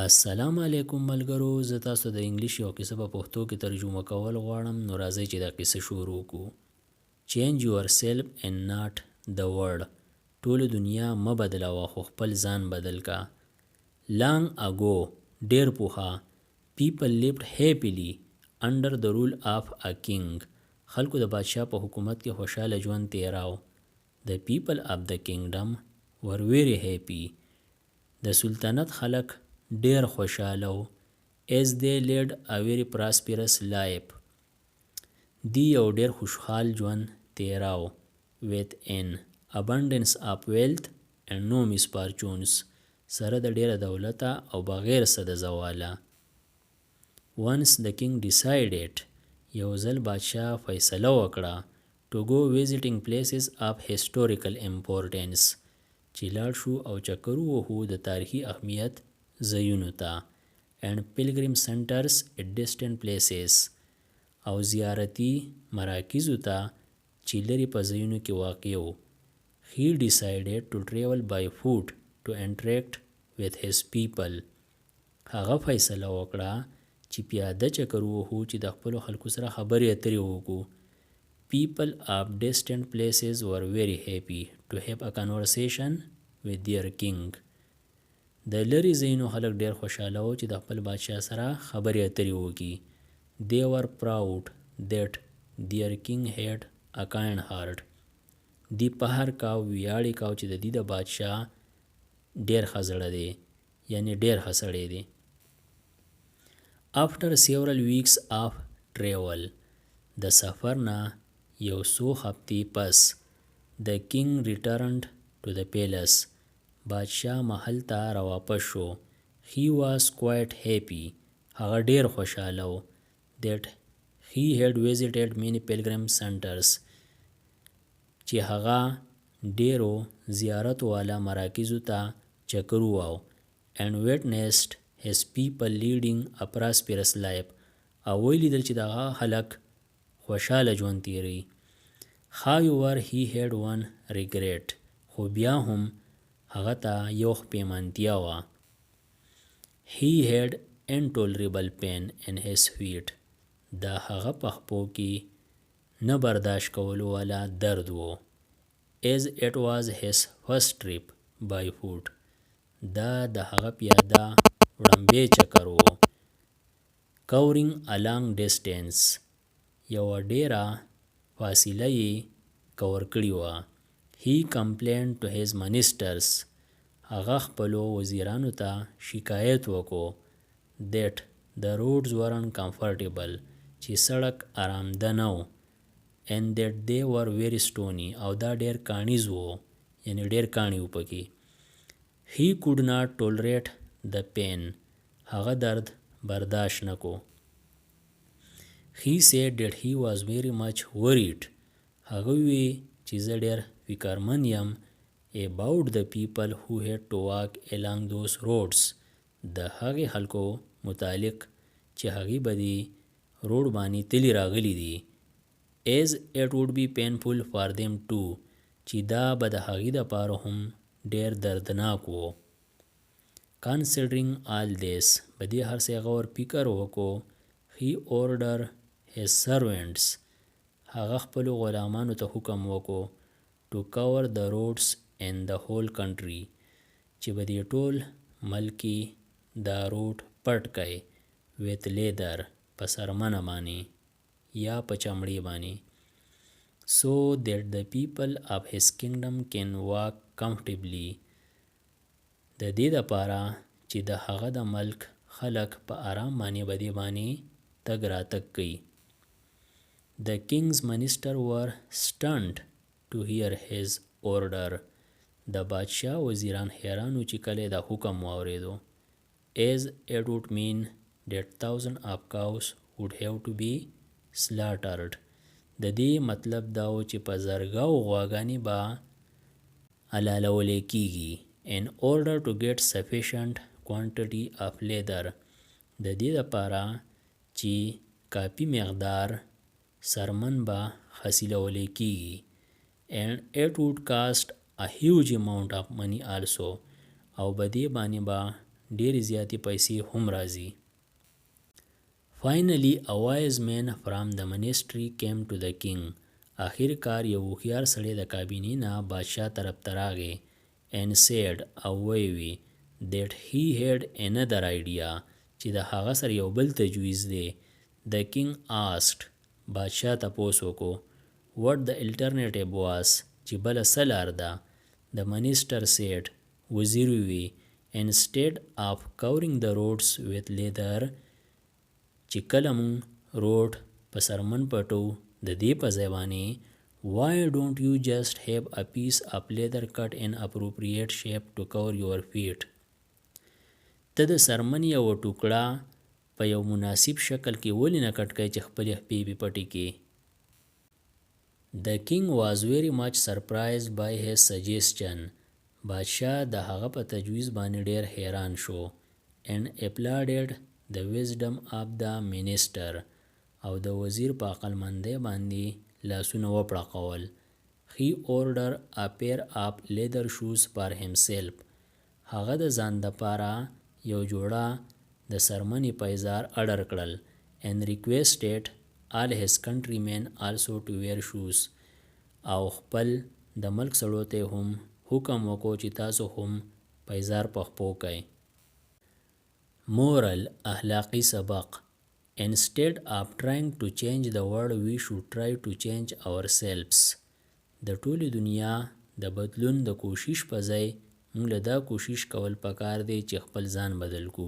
السلام علیکم ملګرو، زه تاسو د انګلیش یو قصه په پښتو کې ترجمه کول غواړم. نو راځئ چې دا قصه شروع کړو. Change yourself and not the world. ټوله دنیا مه بدلوه خو خپل ځان بدل کا. Long ago, ډیر پوخا, people lived happily under the rule of a king. خلکو د بادشاه په حکومت کې خوشاله ژوند تیراو. The people of the kingdom were very happy. د سلطنت خلک ډیر خوشاله و. as they led a very prosperous life. دی یو ډیر خوشحال ژوند تیراو. with an abundance of wealth and no misfortunes. سره د ډیره دولته او بغیر څه د زواله. once the king decided. یو ځل بادشاه فیصله وکړه to go visiting places of historical importance. چې لاړ شو او چکر ووهو د تاریخي اهمیت ځایونو ته. and pilgrim centers at distant places. او زیارتي مراکزو ته چې لرې په ځایونو کې واقع وو. he decided to travel by foot to interact with his people. هغه فیصله وکړه چې پیاده چکر ووهو چې د خپلو خلکو سره خبرې اترې وکړو. people of distant places were very happy to have a conversation with their king. د لرې ځایونو خلک ډیر خوشاله وو چې د خپل بادشاه سره خبرې اترې وکړي. they were proud that their king had a kind heart. دی فخر کاو, ویاړې کاو چې د دې د بادشاه ډیر ښه زړه دی, یعنی ډیر ښه سړی دی. after several weeks of travel. د سفر نه یو څو هفتې پس. the king returned to the palace. بادشاه محل ته راواپس شو. he was quite happy. هغه ډیر خوشاله و. that he had visited many pilgrim centers. چې هغه ډیرو زیارت والا مراکزو ته چکر وواو. and witnessed his people leading a prosperous life. او ولیدل چې دغه خلک خوشاله ژوند تیروي. however he had one regret. خو بیا هم هغه ته یو پیمانتیا وه. he had intolerable pain in his feet. دا هغه په خپو کې نه برداشت کولو والا درد و. as it was his first trip by foot. دا د هغه پیاده وړاندې چکر و. covering a long distance. یو ډیره فاصله یې کور کړې وه. he complained to his ministers. هغه خپلو وزیرانو ته شکایت وکړو that the roads weren't comfortable. چې سړک آرامده نه و. and that they were very stony. او دا ډیر کاڼیز و, یعنی ډیر کاڼي و پکې. he could not tolerate the pain. هغه درد برداشت نکو. he said that he was very much worried. هغه وی چې زه ډیر فکرمن یم about the people who had to walk along those roads. د هغې خلکو متعلق چې هغې به دې روډ باندې تلي راغلي دي. as it would be painful for them too. چې دا به د هغې دپاره هم ډیر دردناک و. considering all this. په دې هر څه هغه ور فکر وکړو. he ordered his servants. هغه خپلو غلامانو ته حکم وکړو to cover the roads in the whole country. چې به دې ټول ملک کې دا روډ پټ کړي with leather. په څرمنه باندې یا په چمړې باندې. so that the people of his kingdom can walk comfortably. د دې دپاره چې د هغه د ملک خلک په آرام باندې به دې باندې تګ راتګ کوي. the king's minister were stunned to hear his order. د بادشاه وزیران حیرانو چې کله دا حکم واوریدو. as it would mean that thousands of cows would have to be slaughtered. د دې مطلب دا و چې په زرګاو غواګانې به حلالولې کیږي in order to get sufficient quantity of leather. د دې لپاره چې کافي مقدار سرمن به حاصلولې کیږي. and it would cost a huge amount of money also. او په دې باندې به ډېرې زیاتې پیسې هم راځي. Finally, a wise man from the ministry came to the king. آخر کار یو هوښیار سړی د کابینې نه بادشاه طرف ته راغی and said او وی that he had another idea چې د هغه سره یو بل تجویز دی. The king asked بادشاه تپوس وکړو what the alternative was چې بله څه لار ده. The minister said وزیر وی instead of covering the roads with leather چې کله مونږ روډ په سرمن پټو د دې په ځای باندې why don't you just have a piece of leather cut in appropriate shape to cover your feet. ته د سرمن یو ټوکړه په یو مناسب شکل کې ولې نه کټ کوې چې خپلې پښې پې پټې کړې. The king was very much surprised by his suggestion. بادشاه د هغه په تجویز باندې ډیر حیران شو and applauded the wisdom of the minister او د وزیر په عقلمندۍ باندې لاسونه وپړقول. He ordered a pair of leather shoes for himself. هغه د ځان دپاره یو جوړه د سرمنې پیزار اډر کړل and requested all his countrymen also to wear shoes. او خپل د ملک سړو ته هم حکم وکړو چې تاسو هم پیزار په خپو کئ. Moral اخلاقی سبق Instead of trying to change the world we should try to change ourselves. د ټولې دنیا د بدلون د کوشش په ځای موږ له دا کوشش کول پکار دی چې خپل ځان بدل کو.